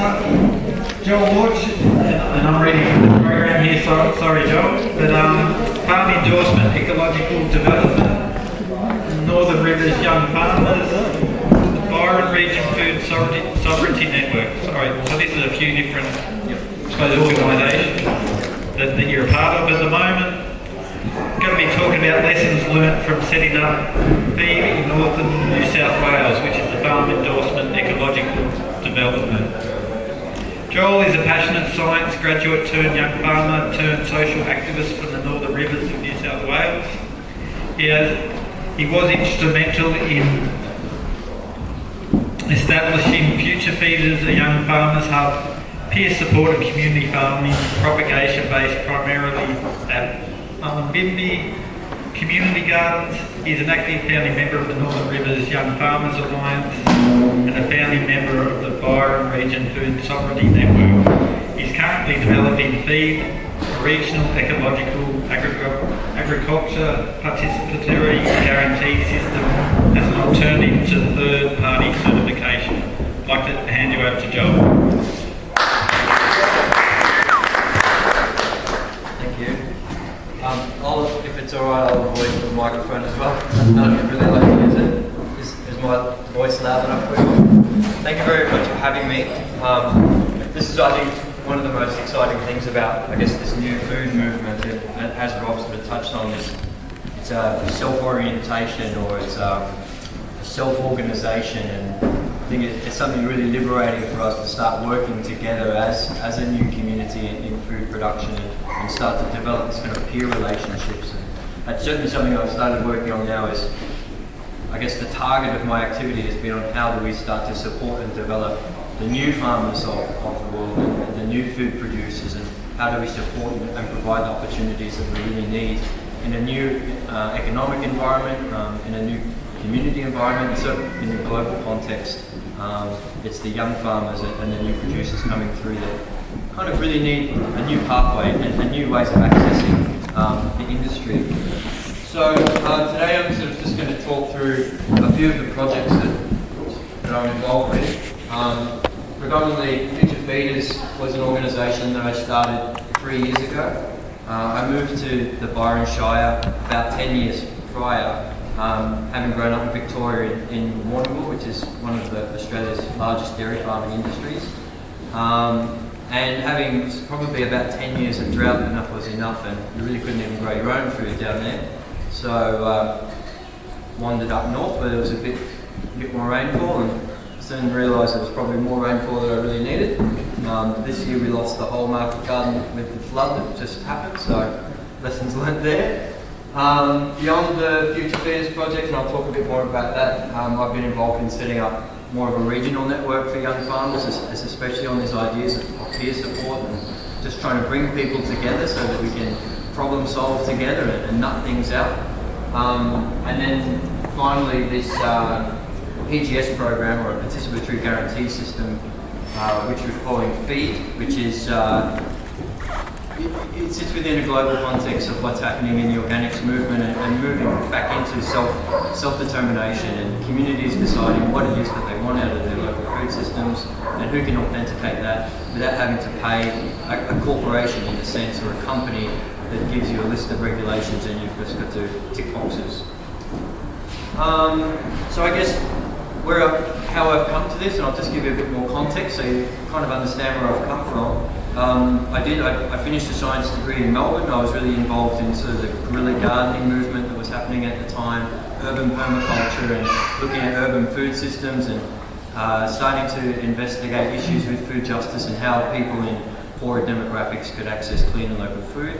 Joel Lodge, and I'm reading from the program here, sorry Joel, but Farm Endorsement Ecological Development, Northern Rivers Young Farmers, the Byron Region Food Sovereignty Network. Sorry, so this is a few different organisations that you're a part of at the moment. Going to be talking about lessons learnt from setting up FEED in northern New South Wales, which is the Farm Endorsement Ecological Development. Joel is a passionate science graduate turned young farmer turned social activist from the Northern Rivers of New South Wales. He was instrumental in establishing Future Feeders, a young farmers hub, peer support and community farming, propagation based primarily at Bimby Community Gardens. He's an active founding member of the Northern Rivers Young Farmers Alliance and a founding member of the Byron Region Food Sovereignty Network. He's currently developing FEED, a regional ecological agriculture participatory guarantee system as an alternative to third-party certification. I'd like to hand you over to Joel. If it's alright, I'll avoid the microphone as well. I don't really like to use it. Is my voice loud enough for you? Thank you very much for having me. This is, I think, one of the most exciting things about, I guess, this new food movement. And as Rob sort of touched on, it's self-orientation, or it's self-organisation, and I think it's something really liberating for us to start working together as a new community in food production and start to develop this kind of peer relationships. And that's certainly something I've started working on now. Is, I guess, the target of my activity has been on how do we start to support and develop the new farmers of the world and the new food producers, and how do we support and provide the opportunities that we really need in a new economic environment, in a new community environment, so in a global context. It's the young farmers and the new producers coming through that kind of really need a new pathway and new ways of accessing the industry. So today I'm sort of just going to talk through a few of the projects that I'm involved with. Predominantly, Future Feeders was an organisation that I started 3 years ago. I moved to the Byron Shire about 10 years prior, having grown up in Victoria in Warrnambool, which is one of Australia's largest dairy farming industries. And having probably about 10 years of drought enough was enough, and you really couldn't even grow your own food down there. So wandered up north where there was a bit more rainfall, and soon realised there was probably more rainfall than I really needed. This year we lost the whole market garden with the flood that just happened, so lessons learnt there. Beyond the Future Feeders project, and I'll talk a bit more about that, I've been involved in setting up more of a regional network for young farmers, especially on these ideas of peer support and just trying to bring people together so that we can problem solve together and nut things out. And then finally this PGS program, or a Participatory Guarantee System, which we're calling FEED, which is it sits within a global context of what's happening in the organics movement and moving back into self-determination and communities deciding what it is that they want out of their local food systems and who can authenticate that without having to pay a corporation, in a sense, or a company that gives you a list of regulations and you've just got to tick boxes. So I guess how I've come to this, and I'll just give you a bit more context so you kind of understand where I've come from. I finished a science degree in Melbourne. I was really involved in sort of the guerrilla gardening movement that was happening at the time, urban permaculture, and looking at urban food systems, and starting to investigate issues with food justice and how people in poorer demographics could access clean and local food.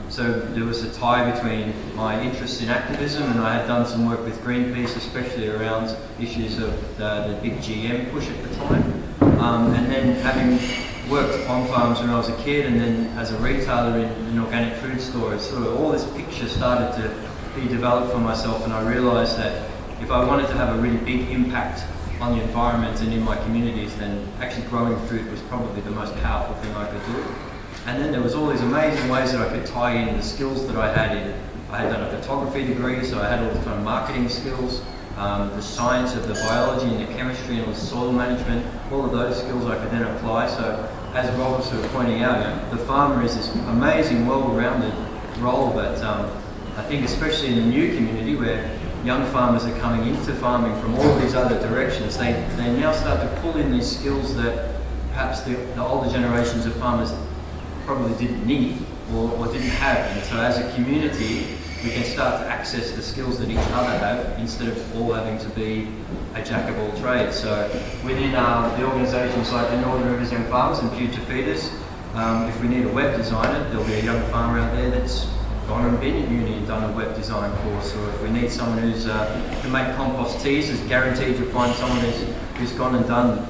So there was a tie between my interest in activism, and I had done some work with Greenpeace, especially around issues of the big GM push at the time. And then having worked on farms when I was a kid, and then as a retailer in an organic food store, sort of all this picture started to be developed for myself, and I realised that if I wanted to have a really big impact on the environment and in my communities, then actually growing food was probably the most powerful thing I could do. And then there was all these amazing ways that I could tie in the skills that I had done a photography degree, so I had all the kind of marketing skills. the science of the biology and the chemistry and the soil management, all of those skills I could then apply. So as Rob was sort of pointing out, the farmer is this amazing, well-rounded role, but I think especially in the new community where young farmers are coming into farming from all of these other directions, they now start to pull in these skills that perhaps the older generations of farmers probably didn't need or didn't have. And so as a community, we can start to access the skills that each other have instead of all having to be a jack of all trades. So within the organisations like the Northern Rivers Young Farmers and Future Feeders, if we need a web designer, there'll be a young farmer out there that's gone and been at uni and done a web design course. Or if we need someone who's can make compost teas, it's guaranteed you'll find someone who's gone and done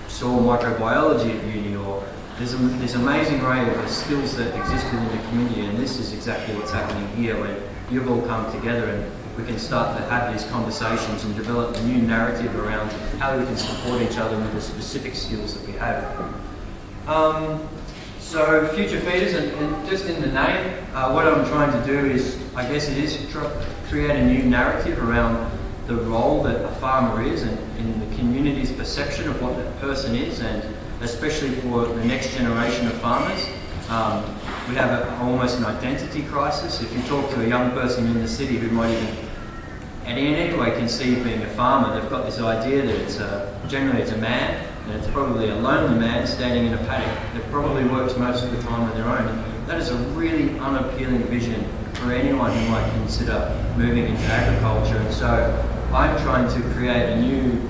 soil microbiology at uni. Or there's this amazing array of skills that exist within the community, and this is exactly what's happening here when you've all come together and we can start to have these conversations and develop a new narrative around how we can support each other with the specific skills that we have. So Future Feeders, and just in the name, what I'm trying to do is, I guess it is create a new narrative around the role that a farmer is and in the community's perception of what that person is, and especially for the next generation of farmers. We have almost an identity crisis. If you talk to a young person in the city who might even in any way conceive being a farmer, they've got this idea that generally it's a man, and it's probably a lonely man standing in a paddock that probably works most of the time on their own. And that is a really unappealing vision for anyone who might consider moving into agriculture. And so I'm trying to create a new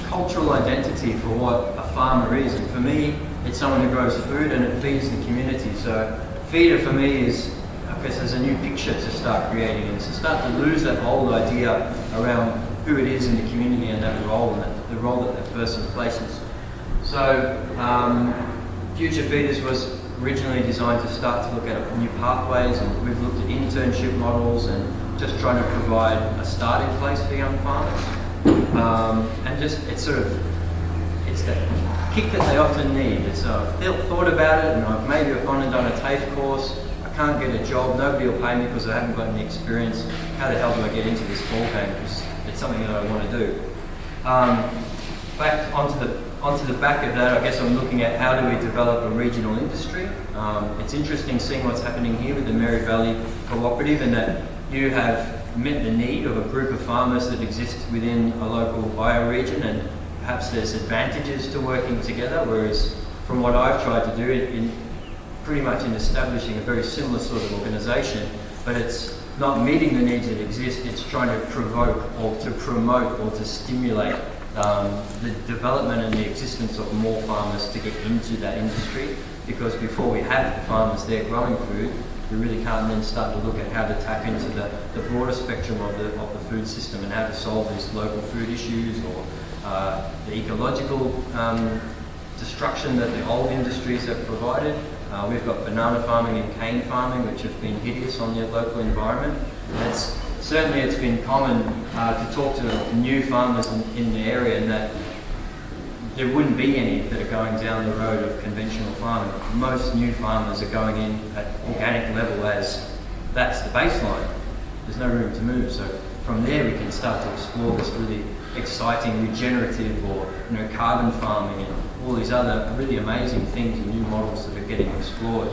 cultural identity for what a farmer is. And for me, it's someone who grows food and it feeds the community. So feeder for me is, I guess, there's a new picture to start creating, and to start to lose that old idea around who it is in the community and that role and the role that that person places. So Future Feeders was originally designed to start to look at new pathways, and we've looked at internship models and just trying to provide a starting place for young farmers. And just, it's that kick that they often need. It's they've thought about it, and I've gone and done a TAFE course. I can't get a job, nobody will pay me because I haven't got any experience. How the hell do I get into this ballgame? Because it's something that I want to do. Back onto the back of that, I guess I'm looking at how do we develop a regional industry. It's interesting seeing what's happening here with the Mary Valley Cooperative, and that you have met the need of a group of farmers that exist within a local bioregion, and perhaps there's advantages to working together, whereas from what I've tried to do in pretty much in establishing a very similar sort of organisation, but it's not meeting the needs that exist, it's trying to provoke or to promote or to stimulate the development and the existence of more farmers to get into that industry, because before we have the farmers there growing food, we really can't then start to look at how to tap into the broader spectrum of the food system and how to solve these local food issues, or the ecological destruction that the old industries have provided. We've got banana farming and cane farming, which have been hideous on the local environment. And certainly it's been common to talk to new farmers in the area, and that there wouldn't be any that are going down the road of conventional farming. Most new farmers are going in at organic level, as that's the baseline. There's no room to move. So from there we can start to explore this really exciting regenerative or carbon farming and all these other really amazing things and new models that are getting explored.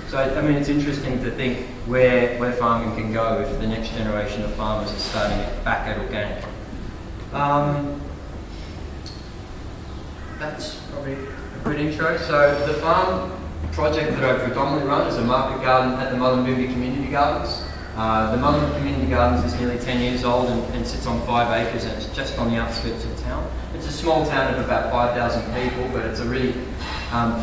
So I mean, it's interesting to think where farming can go if the next generation of farmers are starting it back at organic. That's probably a good intro. So the farm project that I predominantly run is a market garden at the Mullumbimby Community Gardens. The Mullumbimby Community Gardens is nearly 10 years old and sits on 5 acres, and it's just on the outskirts of town. It's a small town of about 5,000 people, but it's a really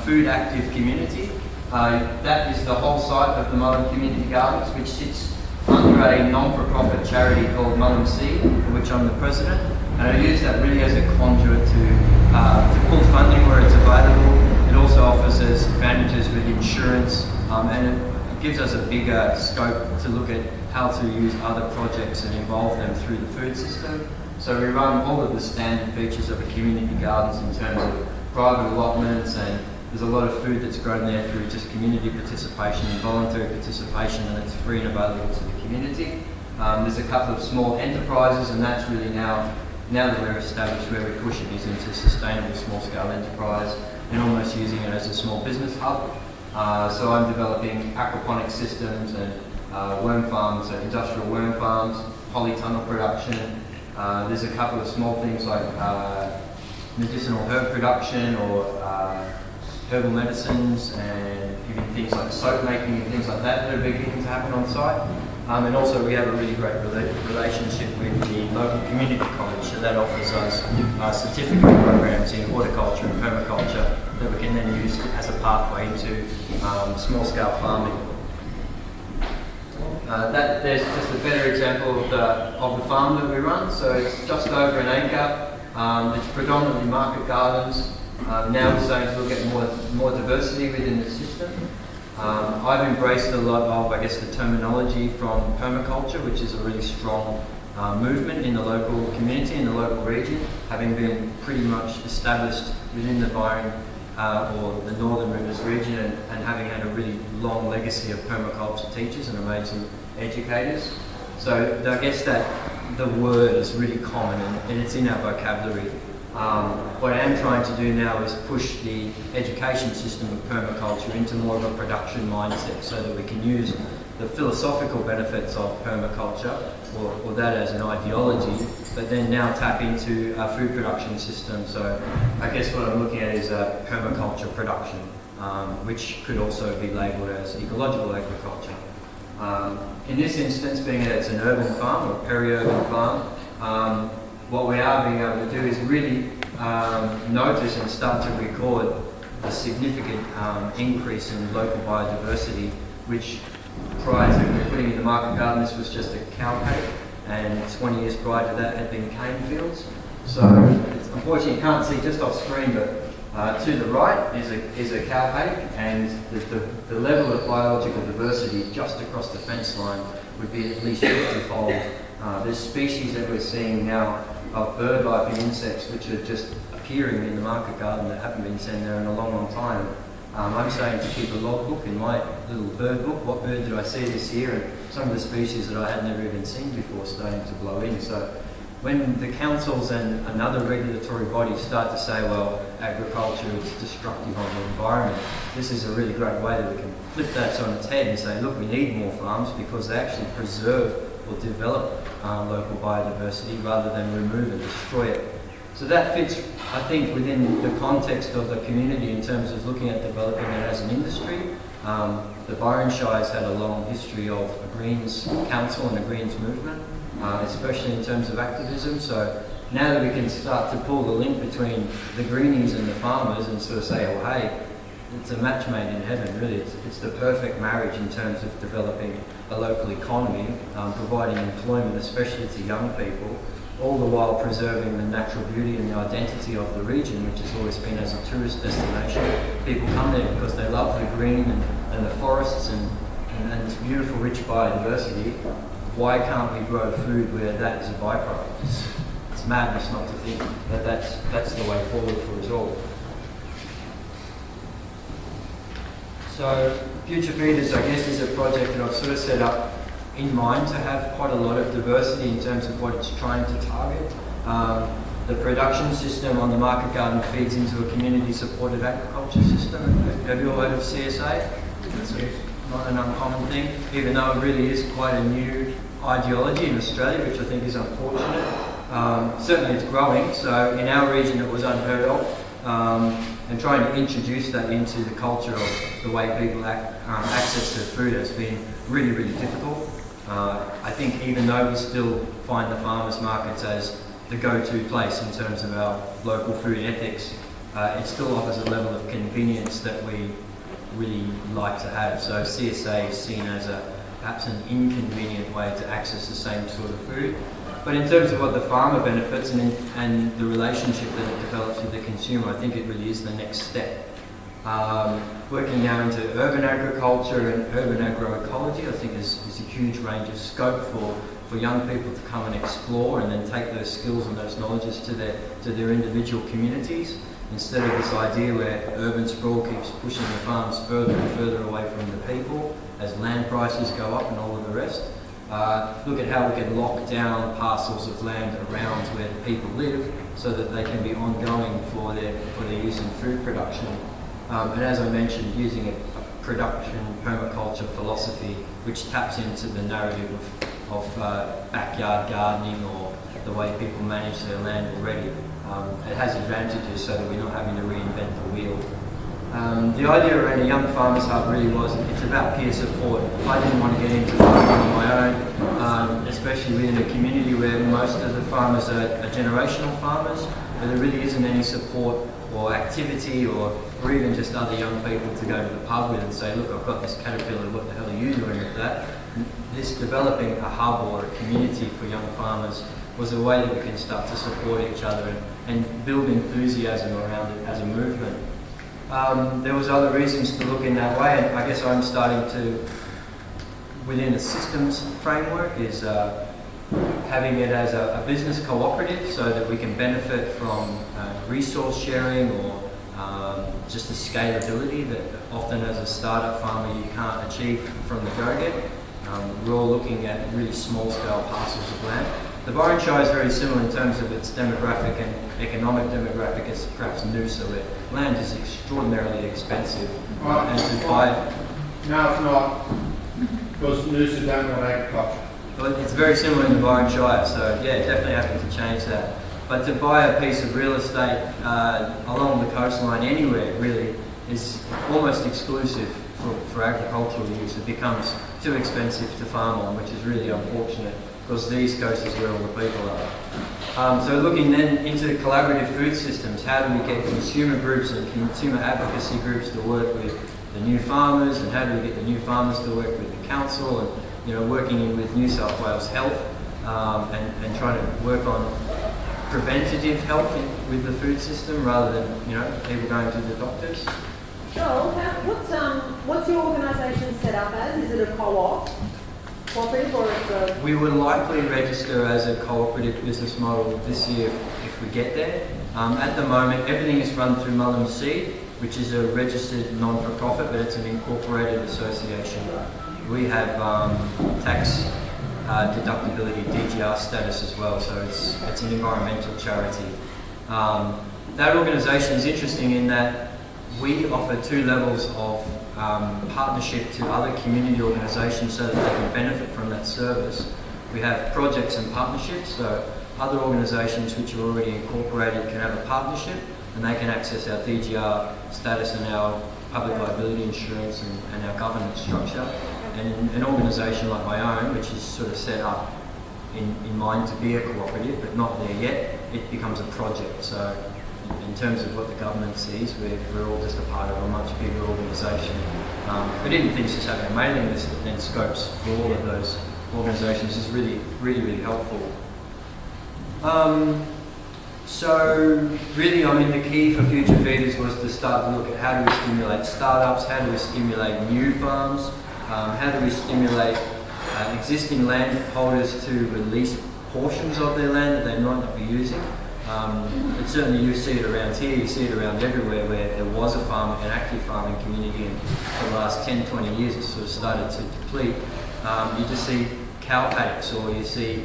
food active community. That is the whole site of the Mullum Community Gardens, which sits under a non-for-profit charity called Mullum Seed, of which I'm the president. And I use that really as a conduit to pull funding where it's available. It also offers us advantages with insurance, and it gives us a bigger scope to look at how to use other projects and involve them through the food system. So we run all of the standard features of a community gardens in terms of private allotments, and there's a lot of food that's grown there through just community participation and voluntary participation, and it's free and available to the community. There's a couple of small enterprises, and that's really now that we're established, where we push it is into sustainable small-scale enterprise and almost using it as a small business hub. So I'm developing aquaponic systems and worm farms, so industrial worm farms, polytunnel production. There's a couple of small things like medicinal herb production or herbal medicines, and even things like soap making and things like that that are beginning to happen on site. And also we have a really great relationship with the local community college, so that offers us certificate programs in horticulture and permaculture that we can then use as a pathway into small-scale farming. There's just a better example of the farm that we run. So it's just over an acre. It's predominantly market gardens. Now we're starting to look at more diversity within the system. I've embraced a lot of, I guess, the terminology from permaculture, which is a really strong movement in the local community, in the local region, having been pretty much established within the Byron or the Northern Rivers region, and having had a really long legacy of permaculture teachers and amazing educators. So I guess that the word is really common and it's in our vocabulary. What I am trying to do now is push the education system of permaculture into more of a production mindset, so that we can use the philosophical benefits of permaculture, or that as an ideology, but then now tap into a food production system. So I guess what I'm looking at is permaculture production, which could also be labelled as ecological agriculture. In this instance, being that it's an urban farm or peri-urban farm, what we are being able to do is really notice and start to record a significant increase in local biodiversity, which prior to putting in the market garden, this was just a cow paddock, and 20 years prior to that had been cane fields. So unfortunately you can't see just off screen, but to the right is a cow paddock, and the level of biological diversity just across the fence line would be at least 50-fold. There's species that we're seeing now of bird life and insects which are just appearing in the market garden that haven't been seen there in a long, long time. I'm starting to keep a logbook in my little bird book. What bird did I see this year? And some of the species that I had never even seen before starting to blow in. So when the councils and another regulatory body start to say, well, agriculture is destructive on the environment, this is a really great way that we can flip that on its head and say, look, we need more farms because they actually preserve or develop local biodiversity rather than remove and destroy it. So that fits, I think, within the context of the community in terms of looking at developing it as an industry. The Byron Shire's had a long history of a Greens Council and a Greens movement, especially in terms of activism. So now that we can start to pull the link between the greenies and the farmers and sort of say, oh, hey, it's a match made in heaven, really. It's the perfect marriage in terms of developing a local economy, providing employment, especially to young people, all the while preserving the natural beauty and the identity of the region, which has always been as a tourist destination. People come there because they love the green and the forests and its beautiful, rich biodiversity. Why can't we grow food where that is a byproduct? It's madness not to think that that's the way forward for us all. So Future Feeders, I guess, is a project that I've sort of set up in mind to have quite a lot of diversity in terms of what it's trying to target. The production system on the market garden feeds into a community-supported agriculture system. Have you all heard of CSA? It's not an uncommon thing, even though it really is quite a new ideology in Australia, which I think is unfortunate. Certainly it's growing, so in our region it was unheard of. And trying to introduce that into the culture of the way people access their food has been really, really difficult. I think even though we still find the farmers markets as the go-to place in terms of our local food ethics, it still offers a level of convenience that we really like to have. So CSA is seen as perhaps an inconvenient way to access the same sort of food. But in terms of what the farmer benefits and the relationship that it develops with the consumer, I think it really is the next step. Working now into urban agriculture and urban agroecology, I think is a huge range of scope for young people to come and explore and then take those skills and those knowledges to their individual communities, instead of this idea where urban sprawl keeps pushing the farms further and further away from the people as land prices go up and all of the rest. look at how we can lock down parcels of land around where the people live so that they can be ongoing for their use in food production. And as I mentioned, using a production permaculture philosophy which taps into the narrative of backyard gardening or the way people manage their land already. It has advantages so that we're not having to reinvent the wheel. The idea around a Young Farmers Hub really was, it's about peer support. I didn't want to get into farming on my own, especially within a community where most of the farmers are generational farmers, but there really isn't any support or activity or even just other young people to go to the pub with and say, look, I've got this caterpillar, what the hell are you doing with that? This developing a hub or a community for young farmers was a way that we can start to support each other and build enthusiasm around it as a movement. There was other reasons to look in that way, and I guess I'm starting to, within a systems framework, is having it as a business cooperative so that we can benefit from resource sharing or just the scalability that often as a startup farmer you can't achieve from the go-get. We're all looking at really small-scale parcels of land. The Byron Shire is very similar in terms of its demographic and economic demographic as perhaps Noosa, where land is extraordinarily expensive and to buy it. No, it's not, because Noosa don't want agriculture. Well, it's very similar in the Byron Shire, so yeah, definitely happy to change that. But to buy a piece of real estate along the coastline anywhere really is almost exclusive for agricultural use. It becomes too expensive to farm on, which is really unfortunate, because the East Coast is where all the people are. So looking then into collaborative food systems, how do we get consumer groups and consumer advocacy groups to work with the new farmers, and how do we get the new farmers to work with the council, and working in with New South Wales Health and trying to work on preventative health with the food system rather than people going to the doctors. Joel, what's your organisation set up as? Is it a co-op? Cooperative or it's a... We would likely register as a cooperative business model this year if we get there. At the moment, everything is run through Mullum Seed, which is a registered non-for-profit, but it's an incorporated association. We have tax deductibility, DGR status as well, so it's an environmental charity. That organisation is interesting in that we offer 2 levels of partnership to other community organisations so that they can benefit from that service. We have projects and partnerships, so other organisations which are already incorporated can have a partnership and they can access our DGR status and our public liability insurance and our governance structure. And an organisation like my own, which is sort of set up in mind to be a cooperative but not there yet, it becomes a project. So in terms of what the government sees, we're all just a part of a much bigger organisation. But even things just having a mailing list that then scopes for all of those organisations is really, really, really helpful. So really, the key for Future Feeders was to start to look at how do we stimulate startups, how do we stimulate new farms, how do we stimulate existing landholders to release portions of their land that they might not be using. And certainly you see it around here, you see it around everywhere where there was an active farming community, and for the last 10, 20 years it's sort of started to deplete. You just see cow paddocks, or you see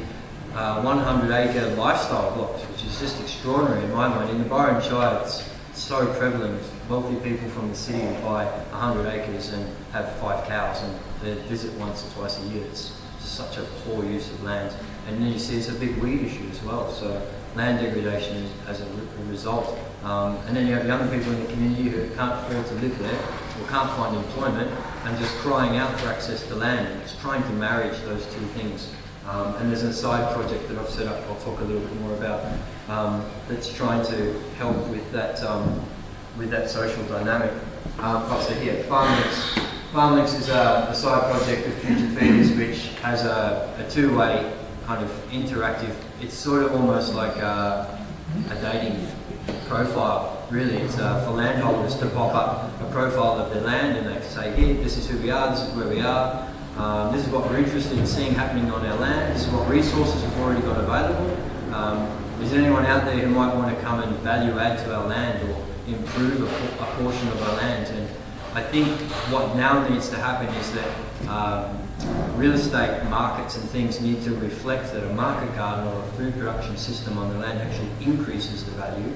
100-acre lifestyle blocks, which is just extraordinary in my mind. In the Byron Shire it's so prevalent. Wealthy people from the city buy 100 acres and have 5 cows and they visit once or twice a year. It's such a poor use of land. And then you see it's a big weed issue as well. So land degradation is as a result. And then you have young people in the community who can't afford to live there or can't find employment and just crying out for access to land. And it's trying to marry those 2 things. And there's a side project that I've set up, I'll talk a little bit more about, that's trying to help with that social dynamic. So here, FarmLinks is a side project of Future Feeders, which has a 2-way kind of interactive, it's sort of almost like a dating profile, really. It's for landholders to pop up a profile of their land and they can say, here, this is who we are, this is where we are, this is what we're interested in seeing happening on our land, this is what resources we've already got available. Is there anyone out there who might want to come and value add to our land or improve a portion of our land? I think what now needs to happen is that real estate markets and things need to reflect that a market garden or a food production system on the land actually increases the value.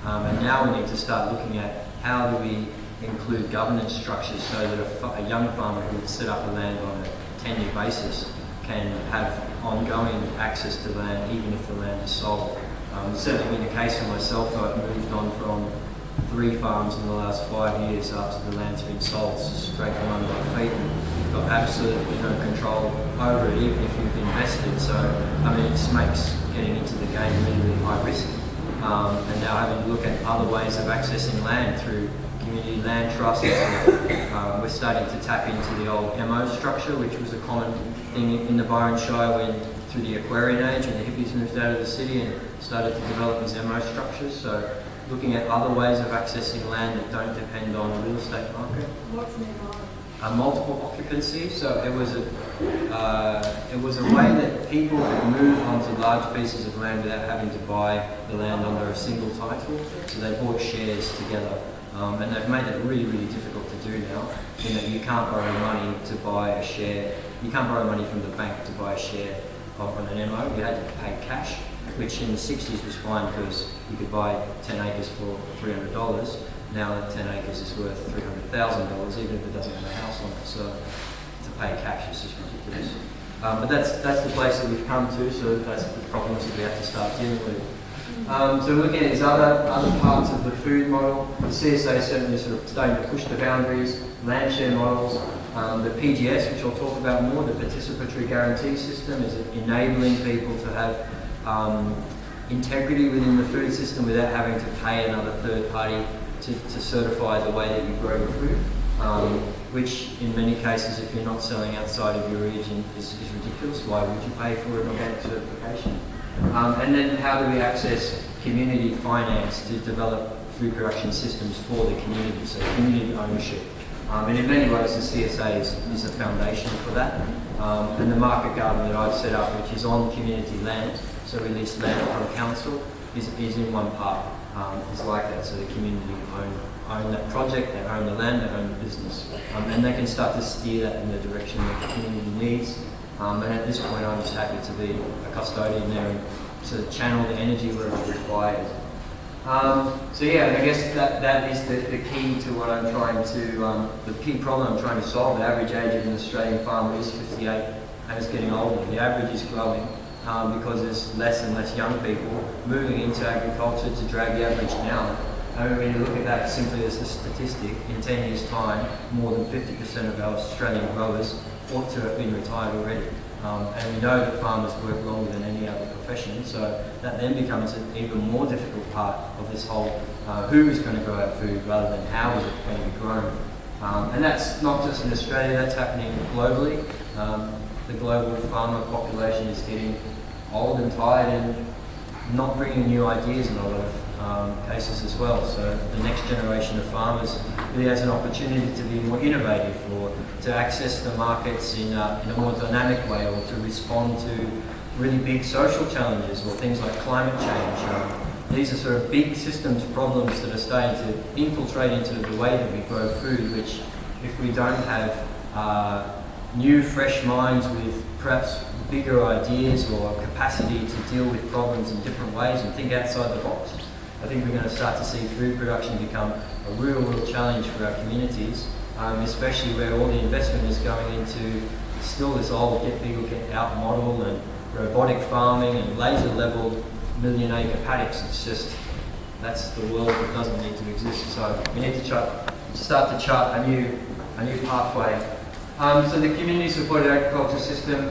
And now we need to start looking at how do we include governance structures so that a young farmer who would set up a land on a 10-year basis can have ongoing access to land even if the land is sold. It's certainly been the case for myself. I've moved on from 3 farms in the last 5 years after the land's been sold. It's straight from under my feet. You've got absolutely no control over it, even if you've invested. So, I mean, it just makes getting into the game really, really high risk. And now having to look at other ways of accessing land through community land trusts. We're starting to tap into the old MO structure, which was a common thing in the Byron Shire when through the Aquarian age when the hippies moved out of the city and started to develop these MO structures. So looking at other ways of accessing land that don't depend on the real estate market. What's an MO? Multiple occupancy. So it was a way that people could move onto large pieces of land without having to buy the land under a single title. So they bought shares together. And they've made it really, really difficult to do now, in that you can't borrow money to buy a share. You can't borrow money from the bank to buy a share on an MO. You had to pay cash, which in the 60s was fine because you could buy 10 acres for $300. Now that 10 acres is worth $300,000, even if it doesn't have a house on it. So to pay cash is just ridiculous. But that's the place that we've come to, so that's the problems that we have to start dealing with. So looking at these other parts of the food model, the CSA is certainly sort of starting to push the boundaries, land share models, the PGS, which I'll talk about more, the Participatory Guarantee System, is enabling people to have integrity within the food system without having to pay another third party to certify the way that you grow your food, which in many cases, if you're not selling outside of your region, is ridiculous. Why would you pay for an organic certification? And then how do we access community finance to develop food production systems for the community, so community ownership. And in many ways the CSA is a foundation for that. And the market garden that I've set up, which is on community land, so we lease land from council, is in one part. It's like that, so the community own that project, they own the land, they own the business. And they can start to steer that in the direction that the community needs. And at this point, I'm just happy to be a custodian there and to channel the energy where it's required. So yeah, I guess that is the key to what I'm trying to, the key problem I'm trying to solve. The average age of an Australian farmer is 58 and it's getting older. The average is growing because there's less and less young people moving into agriculture to drag the average down. And when you look at that simply as a statistic, in 10 years' time, more than 50% of our Australian growers ought to have been retired already. And we know that farmers work longer than any other profession, so that then becomes an even more difficult part of this whole who is going to grow our food rather than how is it going to be grown. And that's not just in Australia, that's happening globally. The global farmer population is getting old and tired and not bringing new ideas in a lot of cases as well. So the next generation of farmers really has an opportunity to be more innovative or to access the markets in a more dynamic way, or to respond to really big social challenges or things like climate change. These are sort of big systems problems that are starting to infiltrate into the way that we grow food, which if we don't have new fresh minds with perhaps bigger ideas or capacity to deal with problems in different ways and think outside the box, I think we're going to start to see food production become a real challenge for our communities, especially where all the investment is going into still this old get big or get out model and robotic farming and laser level million-acre paddocks. It's just, that's the world that doesn't need to exist. So we need to start to chart a new pathway. So the community supported agriculture system,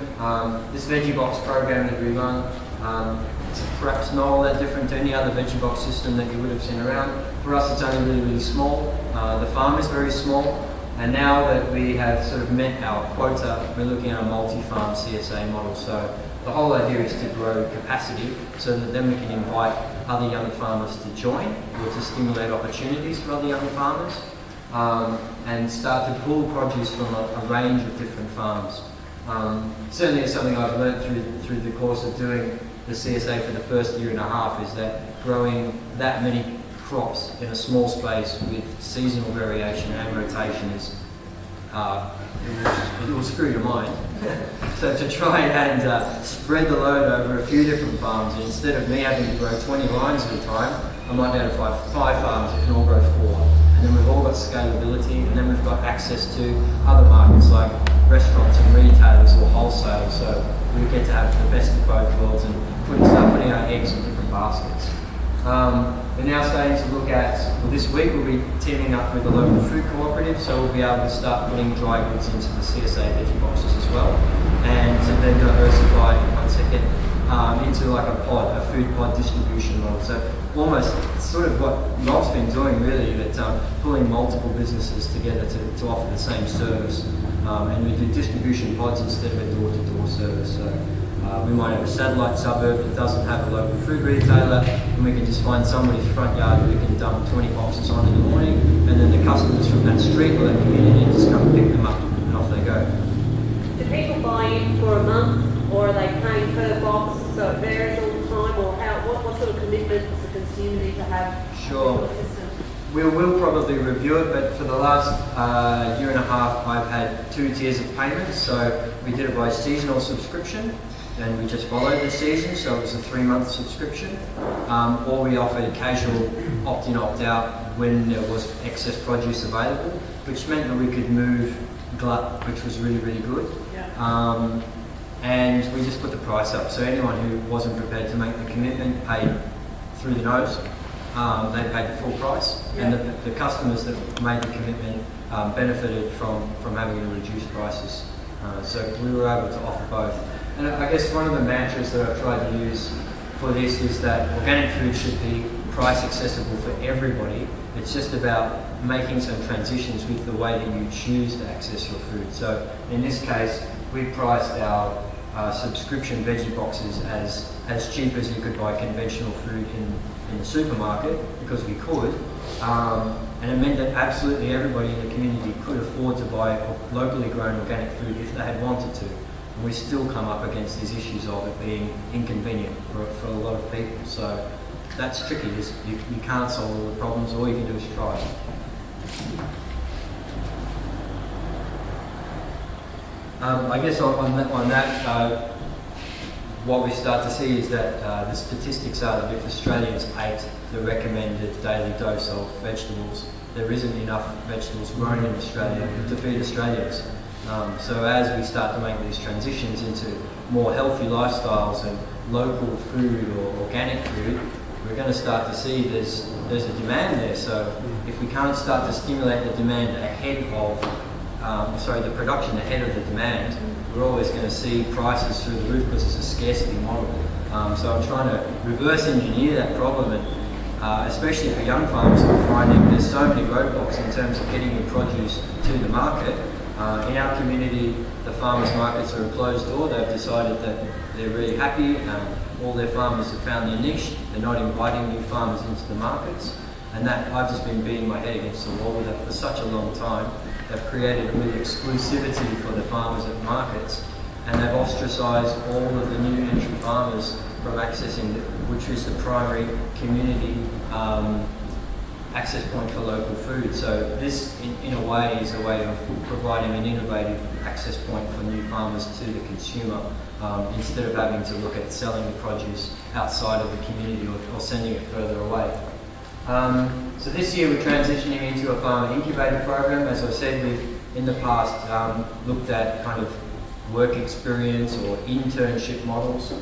this veggie box program that we run, it's perhaps not all that different to any other veggie box system that you would have seen around. For us, it's only really, really small. The farm is very small. And now that we have sort of met our quota, we're looking at a multi-farm CSA model. So the whole idea is to grow capacity so that then we can invite other young farmers to join or to stimulate opportunities for other young farmers and start to pull produce from a range of different farms. Certainly it's something I've learned through the course of doing the CSA for the first year and a half, is that growing that many crops in a small space with seasonal variation and rotation is it will screw your mind. So to try and spread the load over a few different farms, instead of me having to grow 20 lines at a time, I might be able to find 5 farms that can all grow 4. And then we've all got scalability, and then we've got access to other markets like restaurants and retailers or wholesale. So we get to have the best of both worlds and start putting our eggs in different baskets. We're now starting to look at, well, this week we'll be teaming up with a local food cooperative, so we'll be able to start putting dry goods into the CSA veggie boxes as well, and to then diversify into like a pod, a food pod distribution model. So almost sort of what Rob's been doing really, that pulling multiple businesses together to offer the same service, and we do distribution pods instead of a door-to-door service. So we might have a satellite suburb that doesn't have a local food retailer, and we can just find somebody's front yard that we can dump 20 boxes on in the morning, and then the customers from that street or that community just come pick them up and off they go. Do people buy in for a month, or are they paying per box, so it varies all the time, or what sort of commitment does the consumer need to have? Sure. We will probably review it, but for the last year and a half I've had 2 tiers of payments. So we did it by seasonal subscription, and we just followed the season, so it was a 3-month subscription, or we offered a casual opt-in, opt-out when there was excess produce available, which meant that we could move glut, which was really, really good. Yeah. And we just put the price up, so anyone who wasn't prepared to make the commitment paid through the nose. They paid the full price, yeah. And the customers that made the commitment benefited from having to reduce prices. So we were able to offer both. And I guess one of the mantras that I've tried to use for this is that organic food should be price accessible for everybody. It's just about making some transitions with the way that you choose to access your food. So in this case, we priced our subscription veggie boxes as cheap as you could buy conventional food in the supermarket, because we could. And it meant that absolutely everybody in the community could afford to buy locally grown organic food if they had wanted to. And we still come up against these issues of it being inconvenient for a lot of people. So that's tricky. You can't solve all the problems. All you can do is try. I guess on that what we start to see is that the statistics are that if Australians ate the recommended daily dose of vegetables, there isn't enough vegetables grown in Australia to feed Australians. So as we start to make these transitions into more healthy lifestyles and local food or organic food, we're going to start to see there's a demand there. So if we can't start to stimulate the demand ahead of the production ahead of the demand, we're always going to see prices through the roof because it's a scarcity model. So I'm trying to reverse engineer that problem, and especially for young farmers, we're finding there's so many roadblocks in terms of getting the produce to the market. In our community, the farmers' markets are a closed door. They've decided that they're really happy. All their farmers have found their niche. They're not inviting new farmers into the markets. And that I've just been beating my head against the wall with that for such a long time. They've created a real exclusivity for the farmers at markets, and they've ostracised all of the new entry farmers from accessing, which is the primary community access point for local food. So this, in a way, is a way of providing an innovative access point for new farmers to the consumer, instead of having to look at selling the produce outside of the community or sending it further away. So this year we're transitioning into a farmer incubator program. As I said, we've in the past looked at kind of work experience or internship models.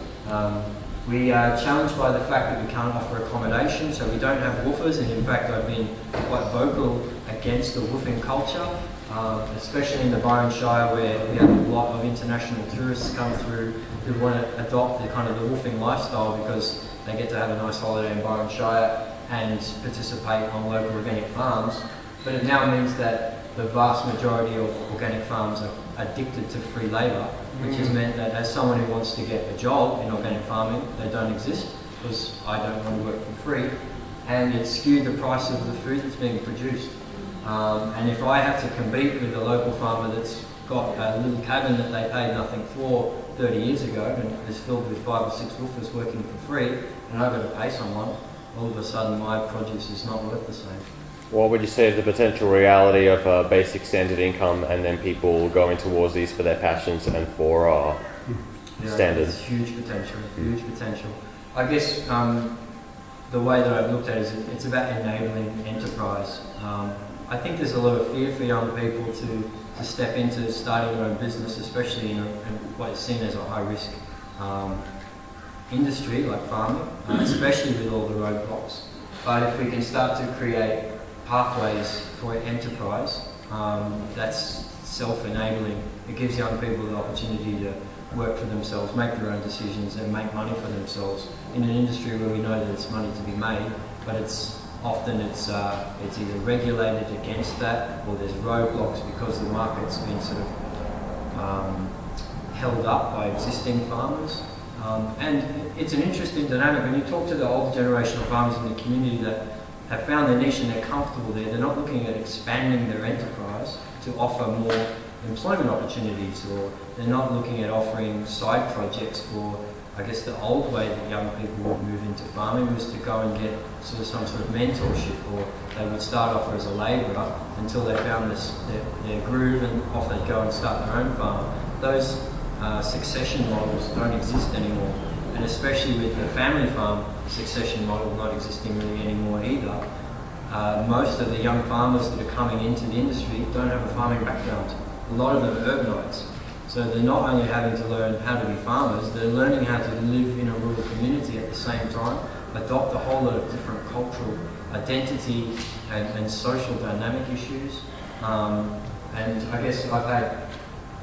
We are challenged by the fact that we can't offer accommodation, so we don't have woofers, and in fact I've been quite vocal against the woofing culture, especially in the Byron Shire, where we have a lot of international tourists come through who want to adopt the kind of the woofing lifestyle because they get to have a nice holiday in Byron Shire and participate on local organic farms. But it now means that the vast majority of organic farms are addicted to free labour, which has meant that as someone who wants to get a job in organic farming, they don't exist because I don't want to work for free, and it's skewed the price of the food that's being produced. And if I have to compete with a local farmer that's got a little cabin that they paid nothing for 30 years ago and is filled with 5 or 6 woofers working for free, and I've got to pay someone, all of a sudden my produce is not worth the same. What would you say is the potential reality of basic standard income and then people going towards these for their passions and for standards? It's huge potential, huge potential. I guess the way that I've looked at it is it's about enabling enterprise. I think there's a lot of fear for young people to step into starting their own business, especially in what is seen as a high-risk industry like farming, especially with all the roadblocks. But if we can start to create pathways for enterprise, that's self-enabling. It gives young people the opportunity to work for themselves, make their own decisions and make money for themselves in an industry where we know that there's money to be made, but it's either regulated against that or there's roadblocks because the market's been sort of held up by existing farmers. And it's an interesting dynamic. When you talk to the older generation of farmers in the community that have found their niche and they're comfortable there, they're not looking at expanding their enterprise to offer more employment opportunities, or they're not looking at offering side projects for, I guess the old way that young people would move into farming was to go and get sort of some sort of mentorship, or they would start off as a labourer until they found their groove and off they'd go and start their own farm. Those succession models don't exist anymore, and especially with the family farm succession model not existing really anymore either, most of the young farmers that are coming into the industry don't have a farming background. A lot of them are urbanites. So they're not only having to learn how to be farmers, they're learning how to live in a rural community at the same time, adopt a whole lot of different cultural identity and social dynamic issues. And I guess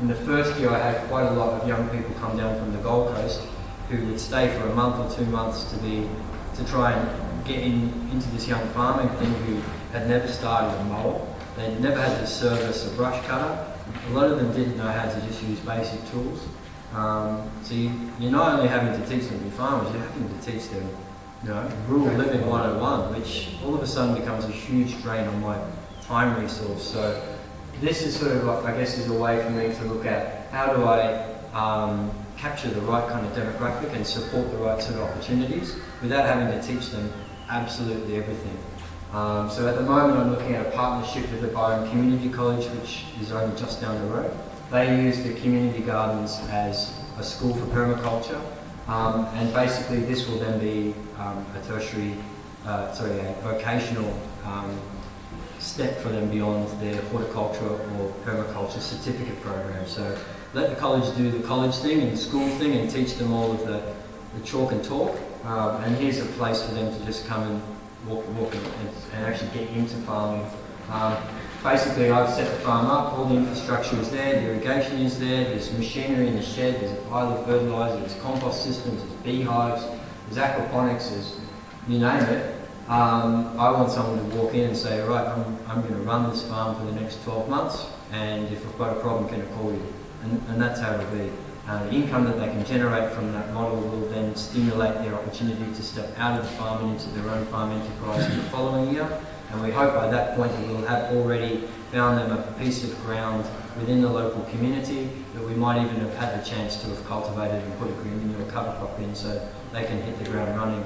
in the first year I had quite a lot of young people come down from the Gold Coast who would stay for a month or 2 months to try and get into this young farming thing, who had never started a mower. They'd never had to service a brush cutter. A lot of them didn't know how to just use basic tools. So you're not only having to teach them to be farmers, you're having to teach them, rural living 101, which all of a sudden becomes a huge drain on my time resource. So this is sort of, I guess, is a way for me to look at how do I capture the right kind of demographic and support the right sort of opportunities without having to teach them absolutely everything. So at the moment I'm looking at a partnership with the Byron Community College, which is only just down the road. They use the community gardens as a school for permaculture, and basically this will then be a vocational step for them beyond their horticulture or permaculture certificate program. So let the college do the college thing and the school thing and teach them all of the chalk and talk, and here's a place for them to just come and walk and actually get into farming. Basically I've set the farm up, all the infrastructure is there, the irrigation is there, there's machinery in the shed, there's a pile of fertiliser, there's compost systems, there's beehives, there's aquaponics, there's you name it. I want someone to walk in and say, all right, I'm going to run this farm for the next 12 months, and if I've got a problem, can I call you? And that's how it'll be. The income that they can generate from that model will then stimulate their opportunity to step out of the farm and into their own farm enterprise in the following year. And we hope by that point that we'll have already found them a piece of ground within the local community that we might even have had the chance to have cultivated and put a green manure cover crop in, so they can hit the ground running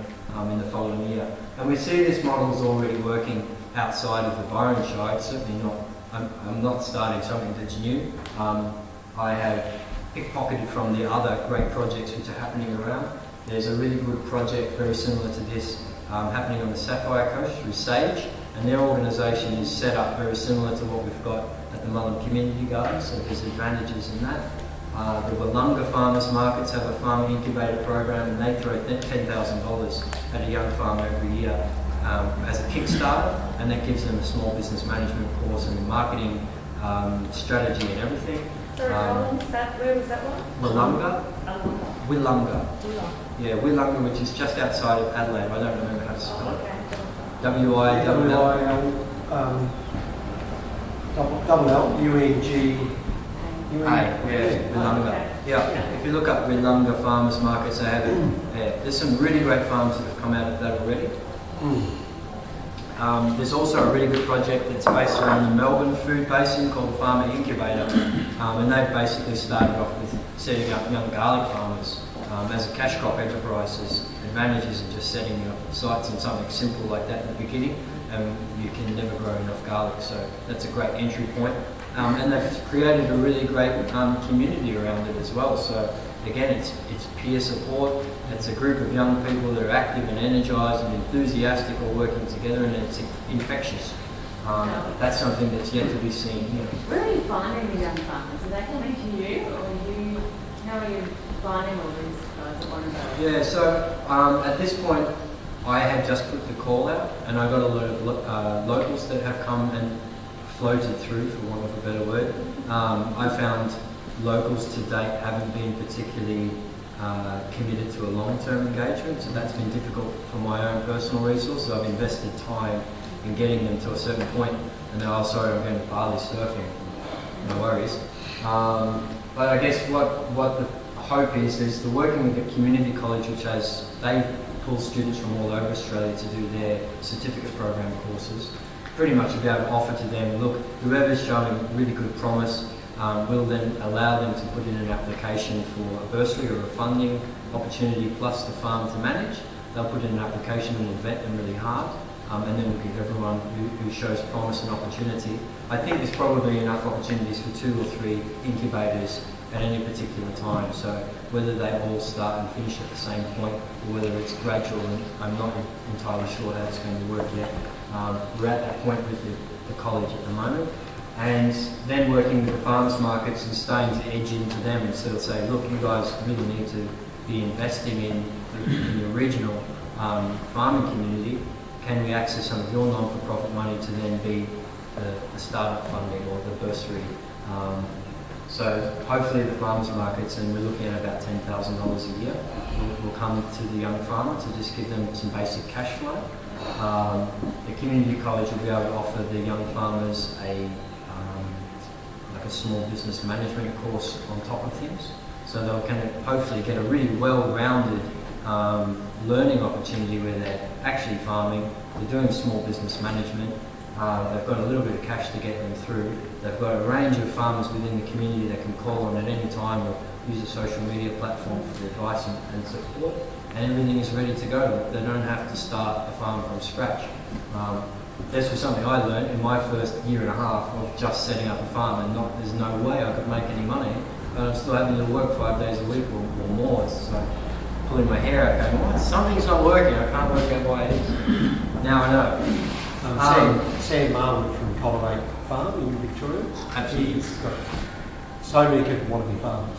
in the following year. And we see this model is already working outside of the Byron Shire. It's certainly not, I'm not starting something that's new. I have pickpocketed from the other great projects which are happening around. There's a really good project very similar to this happening on the Sapphire Coast through SAGE, and their organisation is set up very similar to what we've got at the Mullen Community Garden, so there's advantages in that. The Wollonga Farmers Markets have a farm incubator program, and they throw $10,000 at a young farmer every year as a Kickstarter, and that gives them a small business management course and marketing strategy and everything. Sorry, where was that one? Wollonga. Yeah, Wollonga, which is just outside of Adelaide. I don't remember how to spell it. W-I-L-L-U-N-G. Wollonga. Yeah, if you look up Wollonga Farmers Markets, they have it there. There's some really great farms that have come out of that already. There's also a really good project that's based around the Melbourne food basin called Farm Incubator, and they've basically started off with setting up young garlic farmers as a cash crop enterprise, advantages of just setting your sights on something simple like that in the beginning, and you can never grow enough garlic. So that's a great entry point. And they've created a really great community around it as well. So again, it's peer support. It's a group of young people that are active and energised and enthusiastic, all working together, and it's infectious. That's something that's yet to be seen here. Where are you finding the young farmers? Are they coming to you, or how are you finding all these guys that want to go? Yeah, so at this point, I had just put the call out, and I got a lot of locals that have come and floated through, for want of a better word. I found locals to date haven't been particularly committed to a long-term engagement, so that's been difficult for my own personal resources. I've invested time in getting them to a certain point, and they're, oh sorry, I'm going to Bali surfing. No worries. But I guess what the hope is the working with the community college, which they pull students from all over Australia to do their certificate program courses, pretty much be able to offer to them, look, whoever's showing really good promise, will then allow them to put in an application for a bursary or a funding opportunity plus the farm to manage. They'll put in an application and we'll vet them really hard, and then we'll give everyone who shows promise an opportunity. I think there's probably enough opportunities for 2 or 3 incubators at any particular time, so whether they all start and finish at the same point or whether it's gradual, and I'm not entirely sure how it's going to work yet. We're at that point with the college at the moment, and then working with the farmers markets and starting to edge into them and sort of say, look, you guys really need to be investing in the regional farming community. Can we access some of your non-for-profit money to then be the startup funding or the bursary? So hopefully the farmers markets, and we're looking at about $10,000 a year, will come to the young farmer to just give them some basic cash flow. The community college will be able to offer the young farmers like a small business management course on top of things. So they'll kind of hopefully get a really well-rounded learning opportunity where they're actually farming, they're doing small business management, they've got a little bit of cash to get them through. They've got a range of farmers within the community they can call on at any time or use a social media platform for advice and support, and everything is ready to go. They don't have to start a farm from scratch. This was something I learned in my first year and a half of just setting up a farm, and there's no way I could make any money, but I'm still having to work 5 days a week or more. It's like pulling my hair out going, well, something's not working, I can't work out why it is. Now I know. Sam Marwood from Cultivate Farm in Victoria. Absolutely. He's got so many people want to be farmers.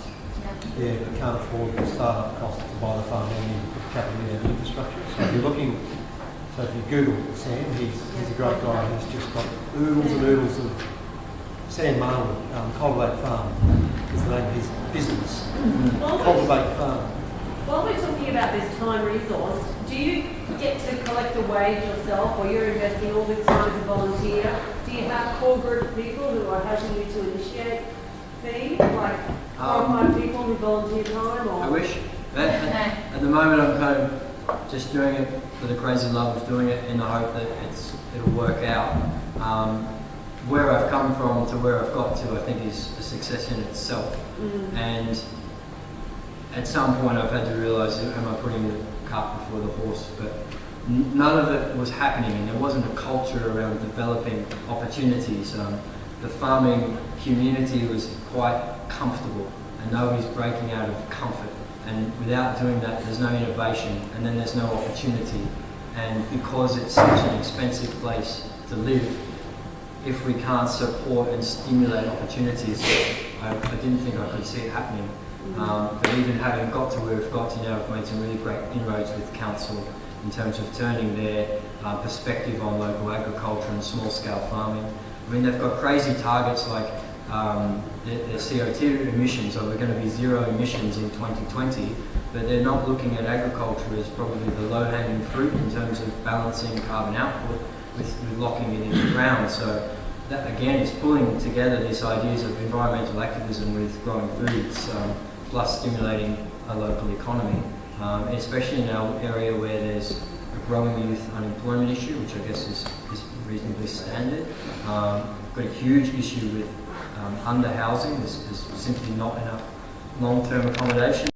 Yeah, but can't afford the start-up cost to buy the farm and put capital in the infrastructure. So if you're looking, so if you Google Sam, he's a great guy. He's just got oodles and oodles of Sam Marwood, Cultivate Farm is the name of his business. Cultivate Farm. While we're talking about this time resource, do you get to collect a wage yourself, or you're investing all this time as a volunteer? Do you have a core group of people who are helping you to initiate feed, like 4 or 5 people who volunteer time? Or? I wish. At the moment I'm kind of just doing it for the crazy love of doing it in the hope that it'll work out. Where I've come from to where I've got to, I think, is a success in itself. And at some point I've had to realise, am I putting the cart before the horse? But none of it was happening, and there wasn't a culture around developing opportunities. The farming community was quite comfortable, and nobody's breaking out of comfort. And without doing that, there's no innovation, and then there's no opportunity. And because it's such an expensive place to live, if we can't support and stimulate opportunities, I didn't think I could see it happening. But even having got to where we've got to now, we've made some really great inroads with council in terms of turning their perspective on local agriculture and small-scale farming. I mean, they've got crazy targets like their CO2 emissions, so we're going to be 0 emissions in 2020, but they're not looking at agriculture as probably the low-hanging fruit in terms of balancing carbon output with locking it in the ground. So that, again, is pulling together these ideas of environmental activism with growing foods, plus stimulating a local economy, especially in our area where there's a growing youth unemployment issue, which I guess is reasonably standard. Got a huge issue with under-housing. There's simply not enough long-term accommodation.